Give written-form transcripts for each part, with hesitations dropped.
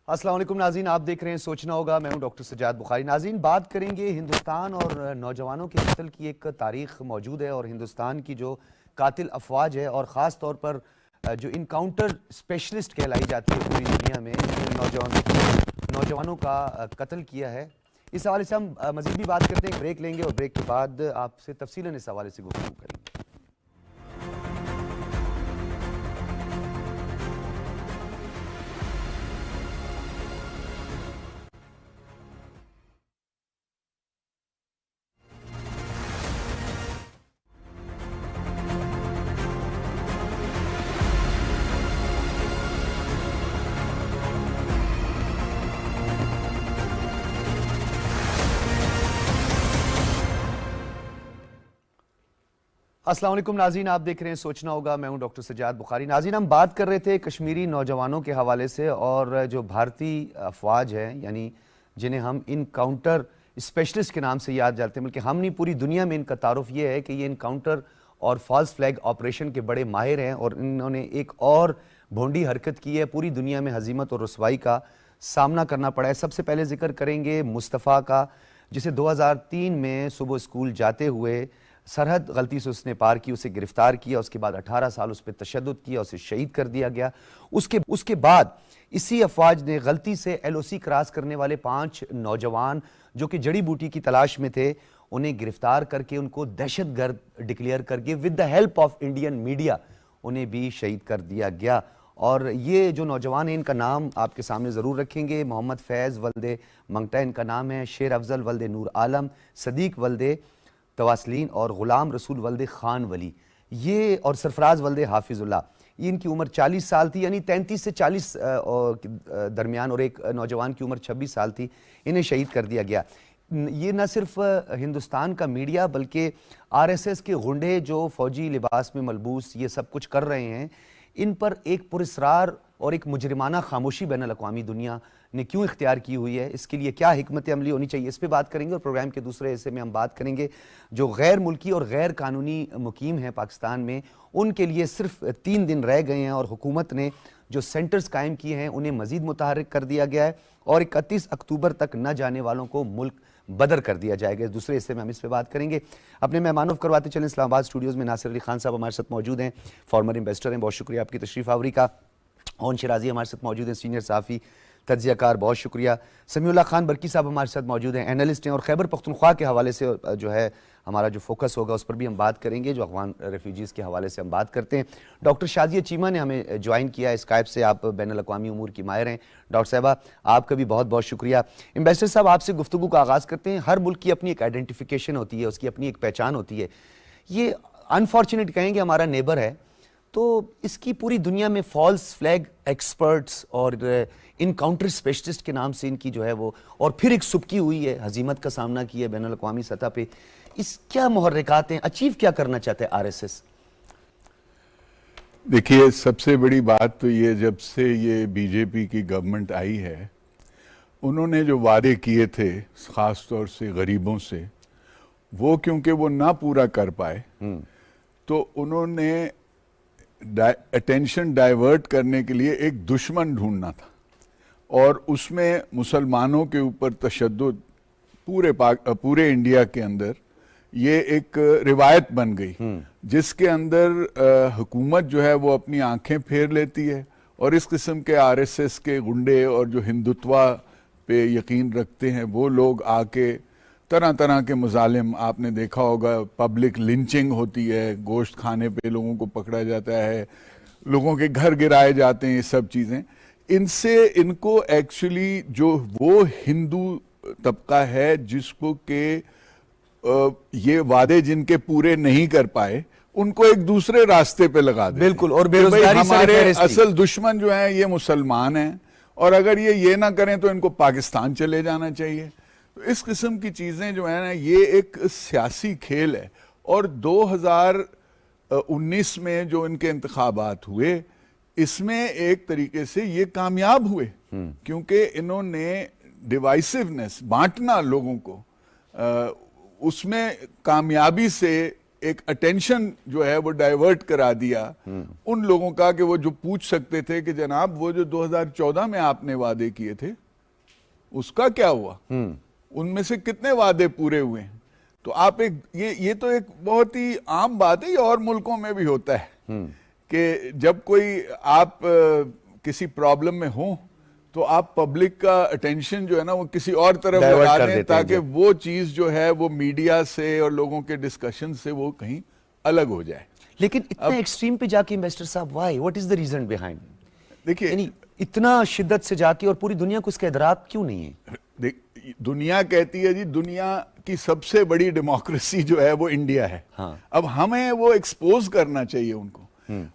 अस्सलाम वालेकुम नाज़रीन, आप देख रहे हैं सोचना होगा। मैं हूं डॉक्टर सजाद बुखारी। नाज़रीन, बात करेंगे हिंदुस्तान और नौजवानों के कत्ल की। एक तारीख मौजूद है और हिंदुस्तान की जो कातिल अफवाज है और ख़ास तौर पर जो इनकाउंटर स्पेशलिस्ट कहलाई जाती है पूरी दुनिया में, नौजवानों का कत्ल किया है। इस हवाले से हम मज़ीद भी बात करते हैं, ब्रेक लेंगे और ब्रेक के बाद आपसे तफसीलन इस हवाले से गुफ्तगू करेंगे। अस्सलाम वालेकुम नाज़रीन, आप देख रहे हैं सोचना होगा। मैं हूं डॉक्टर सजाद बुखारी। नाज़रीन, हम बात कर रहे थे कश्मीरी नौजवानों के हवाले से और जो भारतीय अफवाज है, यानी जिन्हें हम इनकाउंटर स्पेशलिस्ट के नाम से याद जाते हैं, बल्कि हम नहीं पूरी दुनिया में इनका तारुफ ये है कि ये इनकाउंटर और फॉल्स फ्लैग ऑपरेशन के बड़े माहिर हैं और इन्होंने एक और भोंडी हरकत की है। पूरी दुनिया में हजीमत और रुसवाई का सामना करना पड़ा है। सबसे पहले जिक्र करेंगे मुस्तफ़ा का, जिसे 2003 में सुबह स्कूल जाते हुए सरहद गलती से उसने पार की, उसे गिरफ्तार किया, उसके बाद 18 साल उस पर तशद्दुद किया, उसे शहीद कर दिया गया। उसके बाद इसी अफवाज ने गलती से LOC क्रॉस करने वाले 5 नौजवान जो कि जड़ी बूटी की तलाश में थे, उन्हें गिरफ्तार करके उनको दहशतगर्द डिक्लेयर करके with the help of Indian media उन्हें भी शहीद कर दिया गया। और ये जो नौजवान हैं, इनका नाम आपके सामने ज़रूर रखेंगे। मोहम्मद फैज़ वल्दे मंगटा इनका नाम है, शेर अफजल वल्दे नूर आलम, सदीक वल्दे तवासलीन और ग़ुलाम रसूल वल्दे ख़ान वली, ये और सरफराज वल्दे हाफिज़ुल्लाह। ये इनकी उम्र 40 साल थी, यानी 33 से 40 दरमियान, और एक नौजवान की उम्र 26 साल थी। इन्हें शहीद कर दिया गया। ये न सिर्फ हिंदुस्तान का मीडिया बल्कि RSS के गुंडे जो फ़ौजी लिबास में मलबूस ये सब कुछ कर रहे हैं, इन पर एक पुरस्रार और एक मुजरिमाना खामोशी बैनुल अक़वामी दुनिया ने क्यों इख्तियार की हुई है, इसके लिए क्या हिकमत अमली होनी चाहिए, इस पे बात करेंगे। और प्रोग्राम के दूसरे हिस्से में हम बात करेंगे जो गैर मुल्की और गैर कानूनी मुकीम हैं पाकिस्तान में, उनके लिए सिर्फ 3 दिन रह गए हैं और हुकूमत ने जो सेंटर्स कायम किए हैं उन्हें मज़ीद मुतहर्रिक कर दिया गया है और 31 अक्टूबर तक न जाने वालों को मुल्क बदर कर दिया जाएगा। दूसरे हिस्से में हम इस पर बात करेंगे। अपने मेहमानों करवाते चलें। इस्लामाबाद स्टूडियोज़ में नासिर अली खान साहब हमारे साथ मौजूद हैं, फॉर्मर इन्वेस्टर हैं, बहुत शुक्रिया आपकी तशरीफ़ आवरी का। ओन शिराजी हमारे साथ मौजूद हैं, सीनियर साफ़ी तज्ज़ियाकार, बहुत शुक्रिया। समीउल्लाह खान बरकी साहब हमारे साथ मौजूद हैं, एनालिस्ट हैं और खैबर पख्तूनख्वा के हवाले से जो है हमारा जो फोकस होगा उस पर भी हम बात करेंगे, जो अफगान रेफ्यूजीज़ के हवाले से हम बात करते हैं। डॉक्टर शाजिया चीमा ने हमें ज्वाइन किया है स्काइप से, आप बैनुल अक़वामी उमूर की माहिर हैं। डॉक्टर साहबा, आपका भी बहुत बहुत शुक्रिया। इन्वेस्टर साहब, आपसे गुफ्तगू का आगाज़ करते हैं। हर मुल्क की अपनी एक आइडेंटिफिकेशन होती है, उसकी अपनी एक पहचान होती है। ये अनफॉर्चुनेट कहेंगे हमारा नेबर है, तो इसकी पूरी दुनिया में फॉल्स फ्लैग एक्सपर्ट्स और इनकाउंटर स्पेशलिस्ट के नाम से इनकी जो है वो, और फिर एक सुबकी हुई है, हजीमत का सामना किया है बैनुल अक़वामी सतह पे। इस क्या मुहर्रिकात हैं, अचीव क्या करना चाहते हैं RSS? देखिए, सबसे बड़ी बात तो ये, जब से ये BJP की गवर्नमेंट आई है, उन्होंने जो वादे किए थे ख़ास तौर से गरीबों से, वो क्योंकि वो ना पूरा कर पाए, तो उन्होंने अटेंशन डाइवर्ट करने के लिए एक दुश्मन ढूंढना था और उसमें मुसलमानों के ऊपर तशद्दुद पूरे इंडिया के अंदर ये एक रिवायत बन गई, जिसके अंदर हुकूमत जो है वो अपनी आंखें फेर लेती है और इस किस्म के RSS के गुंडे और जो हिंदुत्वा पे यकीन रखते हैं वो लोग आके तरह तरह के मुजालिम, आपने देखा होगा पब्लिक लिंचिंग होती है, गोश्त खाने पे लोगों को पकड़ा जाता है, लोगों के घर गिराए जाते हैं, ये सब चीज़ें, इनसे इनको एक्चुअली जो वो हिंदू तबका है जिसको के ये वादे जिनके पूरे नहीं कर पाए, उनको एक दूसरे रास्ते पे लगा दे। बिल्कुल, और बेरोजगारी हमारे असल दुश्मन जो है ये मुसलमान हैं और अगर ये ना करें तो इनको पाकिस्तान चले जाना चाहिए। तो इस किस्म की चीजें जो है ना, ये एक सियासी खेल है। और 2019 में जो इनके इंतखाबात हुए, इसमें एक तरीके से ये कामयाब हुए क्योंकि इन्होंने डिवाइसिवनेस, बांटना लोगों को, उसमें कामयाबी से एक अटेंशन जो है वो डाइवर्ट करा दिया उन लोगों का कि वो जो पूछ सकते थे कि जनाब वो जो 2014 में आपने वादे किए थे उसका क्या हुआ, उनमें से कितने वादे पूरे हुए हैं। तो आप एक ये तो एक बहुत ही आम बात है, ये और मुल्कों में भी होता है कि जब कोई आप किसी प्रॉब्लम में हो तो आप पब्लिक का अटेंशन जो है ना वो किसी और तरफ लगा दें ताकि वो चीज जो है वो मीडिया से और लोगों के डिस्कशन से वो कहीं अलग हो जाए। लेकिन इतना एक्सट्रीम पे जाके इन्वेस्टर साहब, why, what is the reason behind? देखिए, यानी इतना शिद्दत से जाके, और पूरी दुनिया को इसका इदराक क्यों नहीं है? दुनिया कहती है जी दुनिया की सबसे बड़ी डेमोक्रेसी जो है वो इंडिया है। हाँ। अब हमें वो एक्सपोज करना चाहिए उनको।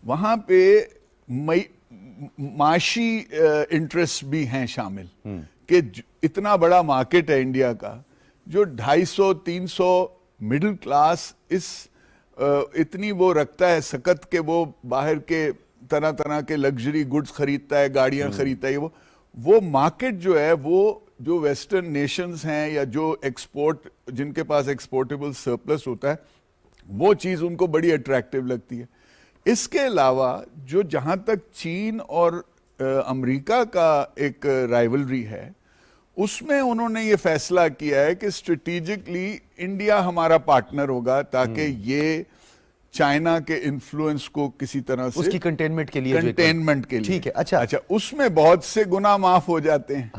वहां पे माशी इंटरेस्ट भी हैं शामिल कि इतना बड़ा मार्केट है इंडिया का, जो 250-300 मिडिल क्लास इस इतनी वो रखता है सकत के वो बाहर के तरह तरह के लग्जरी गुड्स खरीदता है, गाड़ियां खरीदता है। वो मार्केट जो है वो जो वेस्टर्न नेशंस हैं या जो एक्सपोर्ट, जिनके पास एक्सपोर्टेबल सरप्लस होता है, वो चीज उनको बड़ी अट्रैक्टिव लगती है। इसके अलावा जो जहां तक चीन और अमेरिका का एक राइवलरी है, उसमें उन्होंने ये फैसला किया है कि स्ट्रेटेजिकली इंडिया हमारा पार्टनर होगा ताकि ये चाइना के इन्फ्लुएंस को किसी तरह से उसकी कंटेनमेंट के लिए, ठीक है। अच्छा, उसमें बहुत से गुनाह माफ हो जाते हैं।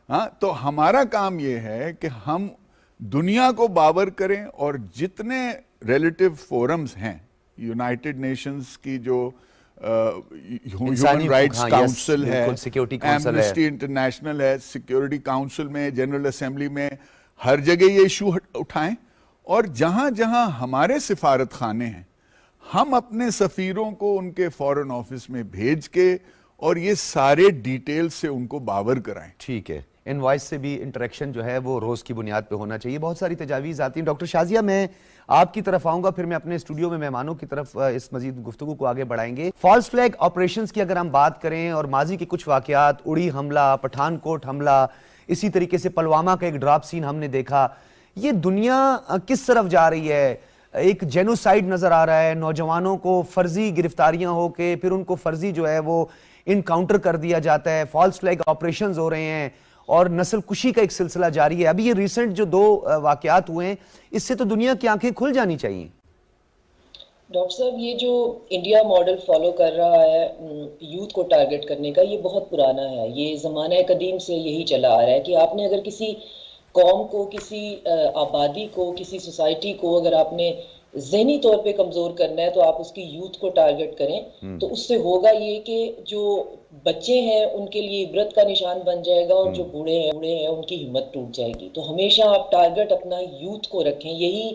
हाँ, तो हमारा काम ये है कि हम दुनिया को बावर करें और जितने रिलेटिव फोरम्स हैं, यूनाइटेड नेशंस की जो ह्यूमन राइट्स काउंसिल है, एमनेस्टी इंटरनेशनल है, सिक्योरिटी काउंसिल में, जनरल असेंबली में, हर जगह ये इशू उठाएं। और जहां जहां हमारे सिफारत खाने हैं, हम अपने सफीरों को उनके फॉरेन ऑफिस में भेज के और ये सारे डिटेल से उनको बावर कराएं। ठीक है, इनवॉइस से भी इंटरेक्शन जो है वो रोज की बुनियाद पे होना चाहिए। बहुत सारी तजावीज़ आती हैं। डॉक्टर शाजिया, मैं आपकी तरफ आऊंगा, फिर मैं अपने स्टूडियो में मेहमानों की तरफ इस मजीद गुफ्तगू को आगे बढ़ाएंगे। फॉल्स फ्लैग ऑपरेशंस की अगर हम बात करें और माजी के कुछ वाकयात, उड़ी हमला, पठानकोट हमला, इसी तरीके से पुलवामा का एक ड्रॉप सीन हमने देखा, ये दुनिया किस तरफ जा रही है? एक जेनोसाइड नजर आ रहा है, नौजवानों को फर्जी गिरफ्तारियां होके फिर उनको फर्जी जो है वो इनकाउंटर कर दिया जाता है, फॉल्स फ्लैग ऑपरेशंस हो रहे हैं और नस्ल कुशी का एक सिलसिला जारी है। अभी ये रिसेंट जो 2 वाकयात हुए हैं, इससे तो दुनिया की आंखें खुल जानी चाहिए। डॉक्टर साहब, ये जो इंडिया मॉडल फॉलो कर रहा है यूथ को टारगेट करने का, ये बहुत पुराना है। ये ज़माना कदीम से यही चला आ रहा है कि आपने अगर किसी कौम को, किसी आबादी को, किसी सोसाइटी को अगर आपने ज़हनी तौर पे कमज़ोर करना है तो आप उसकी यूथ को टारगेट करें। तो उससे होगा ये कि जो बच्चे हैं उनके लिए इबरत का निशान बन जाएगा और जो बूढ़े हैं उनकी हिम्मत टूट जाएगी। तो हमेशा आप टारगेट अपना यूथ को रखें। यही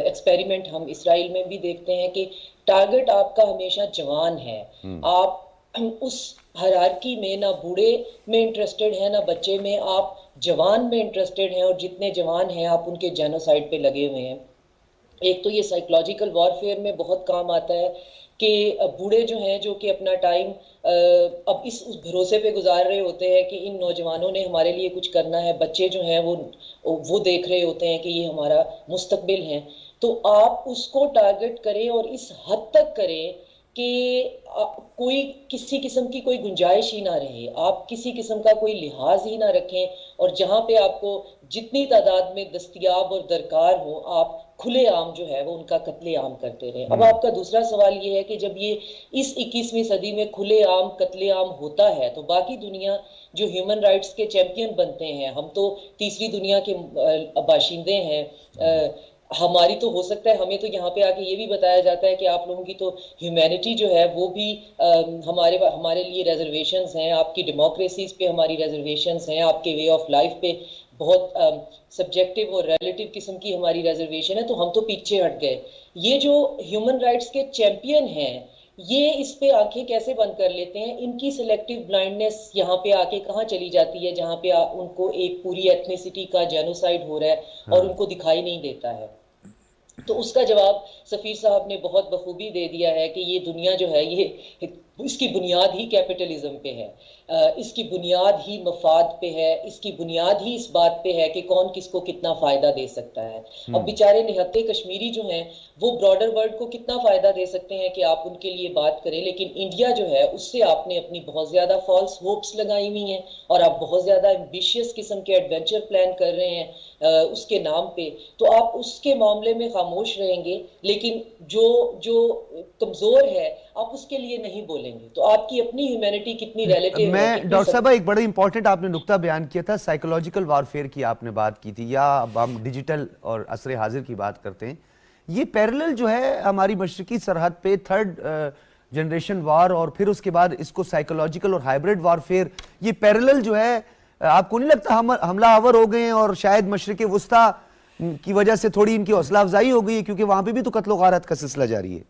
एक्सपेरिमेंट हम इसराइल में भी देखते हैं कि टारगेट आपका हमेशा जवान है। आप उस हायरार्की में ना बूढ़े में इंटरेस्टेड हैं ना बच्चे में, आप जवान में इंटरेस्टेड हैं और जितने जवान हैं आप उनके जेनोसाइड पे लगे हुए हैं। एक तो ये साइकोलॉजिकल वॉरफेयर में बहुत काम आता है कि बूढ़े जो हैं, जो कि अपना टाइम अब उस भरोसे पे गुजार रहे होते हैं कि इन नौजवानों ने हमारे लिए कुछ करना है, बच्चे जो हैं वो देख रहे होते हैं कि ये हमारा मुस्तकबिल है। तो आप उसको टारगेट करें और इस हद तक करें कि कोई किसी किस्म की कोई गुंजाइश ही ना रहे, आप किसी किस्म का कोई लिहाज ही ना रखें, और जहां पे आपको जितनी तादाद में दस्तयाब और दरकार हो, आप खुले आम जो है वो उनका कत्ले आम करते रहे। अब आपका दूसरा सवाल ये है कि जब ये इस 21वीं सदी में खुले आम कत्ले आम होता है तो बाकी दुनिया जो ह्यूमन राइट्स के चैंपियन बनते हैं, हम तो तीसरी दुनिया के बाशिंदे हैं, हमारी तो हो सकता है, हमें तो यहाँ पे आके ये भी बताया जाता है कि आप लोगों की तो ह्यूमैनिटी जो है वो भी हमारे लिए रिजर्वेशंस हैं, आपकी डेमोक्रेसीज पे हमारी रिजर्वेशंस हैं, आपके वे ऑफ लाइफ पे बहुत सब्जेक्टिव और रिलेटिव किस्म की हमारी रिजर्वेशन है, तो हम तो पीछे हट गए। ये जो ह्यूमन राइट्स के चैंपियन हैं, ये इस पे आंखें कैसे बंद कर लेते हैं? इनकी सिलेक्टिव ब्लाइंडनेस यहाँ पे आके कहाँ चली जाती है जहाँ पे उनको एक पूरी एथनिसिटी का जेनोसाइड हो रहा है और उनको दिखाई नहीं देता है। तो उसका जवाब सफीर साहब ने बहुत बखूबी दे दिया है कि ये दुनिया जो है ये इसकी बुनियाद ही कैपिटलिज्म पे है, इसकी बुनियाद ही मफाद पे है, इसकी बुनियाद ही इस बात पे है कि कौन किसको कितना फायदा दे सकता है। अब बेचारे निहत्ते कश्मीरी जो हैं वो ब्रॉडर वर्ल्ड को कितना फायदा दे सकते हैं कि आप उनके लिए बात करें, लेकिन इंडिया जो है उससे आपने अपनी बहुत ज्यादा फॉल्स होप्स लगाई हुई हैं और आप बहुत ज्यादा एम्बिशियस किस्म के एडवेंचर प्लान कर रहे हैं उसके नाम पे, तो आप उसके मामले में खामोश रहेंगे, लेकिन जो जो कमजोर है आप उसके लिए नहीं बोलेंगे, तो आपकी अपनी ह्यूमैनिटी कितनी रिलेटिव है। मैं डॉक्टर साहब एक बड़ा इंपॉर्टेंट आपने नुक्ता बयान किया था, साइकोलॉजिकल वारफेयर की आपने बात की थी, या अब हम डिजिटल और असरे हाजिर की बात करते हैं। ये पैरेलल जो है हमारी मशरकी सरहद पे थर्ड जनरेशन वार और फिर उसके बाद इसको साइकोलॉजिकल और हाइब्रिड वारफेयर, ये पैरेलल जो है आपको नहीं लगता हम हमला आवर हो गए हैं और शायद मशरक़े वुस्ता की वजह से थोड़ी इनकी हौसला अफजाई हो गई है, क्योंकि वहां पे भी तो कत्ल गारत का सिलसिला जारी है।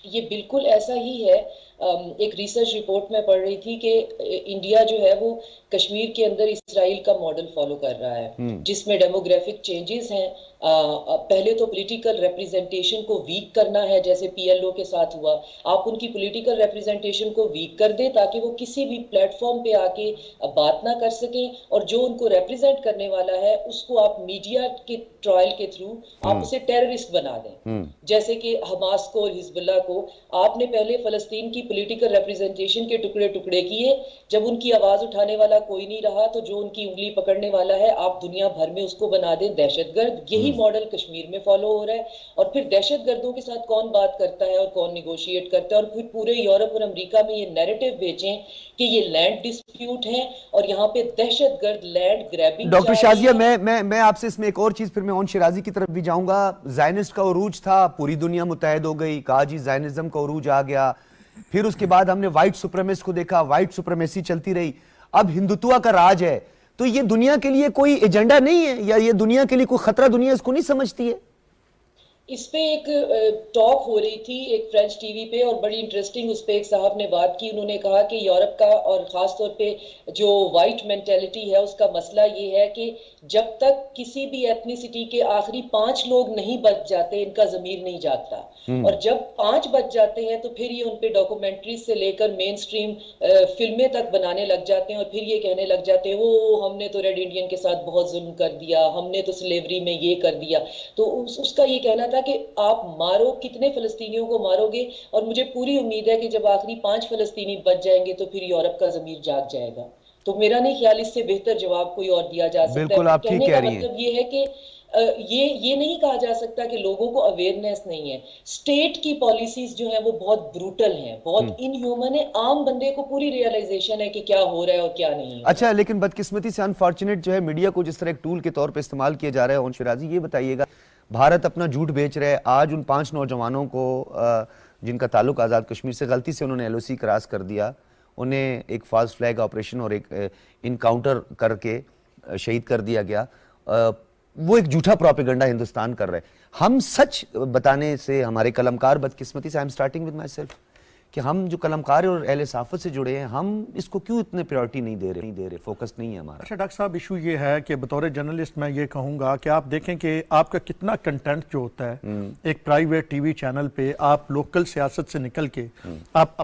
ये बिल्कुल ऐसा ही है। एक रिसर्च रिपोर्ट में पढ़ रही थी कि इंडिया जो है वो कश्मीर के अंदर इसराइल का मॉडल फॉलो कर रहा है, जिसमें डेमोग्राफिक चेंजेस हैं। पहले तो पॉलिटिकल रिप्रेजेंटेशन को वीक करना है, जैसे पीएलओ के साथ हुआ, आप उनकी पॉलिटिकल रिप्रेजेंटेशन को वीक कर दें ताकि वो किसी भी प्लेटफॉर्म पे आके बात ना कर सकें, और जो उनको रिप्रेजेंट करने वाला है उसको आप मीडिया के ट्रायल के थ्रू आप उसे टेररिस्ट बना दें। जैसे कि हमास को और हिजबुल्लाह को आपने पहले फलस्तीन की पॉलिटिकल रिप्रेजेंटेशन के टुकड़े टुकड़े किए, जब उनकी आवाज उठाने वाला कोई नहीं रहा तो जो उनकी उंगली पकड़ने वाला है आप दुनिया भर में उसको बना दें दहशतगर्द। यही मॉडल कश्मीर में फॉलो हो रहा है, और फिर दहशतगर्दों के साथ कौन बात करता है और कौन निगोशिएट करता है, और फिर पूरे यूरोप और अमेरिका में ये नैरेटिव बेचें कि ये लैंड डिस्प्यूट है और यहाँ पे दहशतगर्द लैंड ग्रैबिंग। डॉक्टर शाजिया, मैं आपसे इसमें एक और चीज, फिर मैं ओन शिराजी की तरफ भी जाऊंगा। जायनिस्ट का उरूज था, पूरी दुनिया मुत्तहद हो गई, कहा जी जायनिज्म का उरूज आ गया, फिर उसके बाद हमने व्हाइट सुप्रीमेसी को देखा, व्हाइट सुप्रीमेसी चलती रही, अब हिंदुत्व का राज है। तो ये दुनिया के लिए कोई एजेंडा नहीं है, या ये दुनिया के लिए कोई खतरा दुनिया इसको नहीं समझती है? इस पे एक टॉक हो रही थी एक फ्रेंच टीवी पे, और बड़ी इंटरेस्टिंग उस पे एक साहब ने बात की। उन्होंने कहा कि यूरोप का और खास तौर पे जो वाइट मेंटेलिटी है उसका मसला ये है कि जब तक किसी भी एथनिसिटी के आखिरी 5 लोग नहीं बच जाते इनका ज़मीर नहीं जागता, और जब 5 बच जाते हैं तो फिर ये उन पे डॉक्यूमेंट्रीज से लेकर मेन स्ट्रीम फिल्में तक बनाने लग जाते हैं, और फिर ये कहने लग जाते हैं वो हमने तो रेड इंडियन के साथ बहुत जुल्म कर दिया, हमने तो स्लेवरी में ये कर दिया। तो उसका ये कहना था कि आप मारो, कितने फलस्तीनियों को मारोगे, और मुझे पूरी उम्मीद है कि जब आखिरी 5 फलस्तीनी बच जाएंगे तो फिर यूरोप का ज़मीर जाग जाएगा। तो मेरा नहीं ख्याल इससे बेहतर जवाब कोई और दिया जा सकता है। बिल्कुल आप ठीक कह रही हैं। मतलब ये है कि ये नहीं कहा जा सकता कि लोगों को अवेयरनेस नहीं है। स्टेट की पॉलिसीज जो है वो बहुत ब्रूटल हैं, बहुत इनह्यूमन है। आम बंदे को पूरी रियलाइजेशन है कि क्या हो रहा है और क्या नहीं। अच्छा, लेकिन बदकिस्मती से अनफॉर्चुनेट जो है मीडिया को जिस तरह एक टूल के तौर पे इस्तेमाल किया जा रहा है। ओन शिराजी, ये बताइएगा, भारत अपना झूठ बेच रहा है। आज उन 5 नौजवानों को जिनका ताल्लुक आज़ाद कश्मीर से, गलती से उन्होंने LOC क्रॉस कर दिया, उन्हें एक फॉल्स फ्लैग ऑपरेशन और एक इनकाउंटर करके शहीद कर दिया गया। वो एक झूठा प्रोपेगेंडा हिंदुस्तान कर रहा है। हम सच बताने से हमारे कलमकार, बदकिस्मती से I am starting with my self, कि हम जो कलमकार और अहले साफत से जुड़े हैं, हम इसको क्यों इतने प्रायोरिटी नहीं दे रहे, फोकस नहीं है हमारा। अच्छा डॉक्टर साहब, इशू ये है कि बतौर जर्नलिस्ट मैं ये कहूँगा कि आप देखें कि आपका कितना कंटेंट जो होता है एक प्राइवेट TV चैनल पे, आप लोकल सियासत से निकल के आप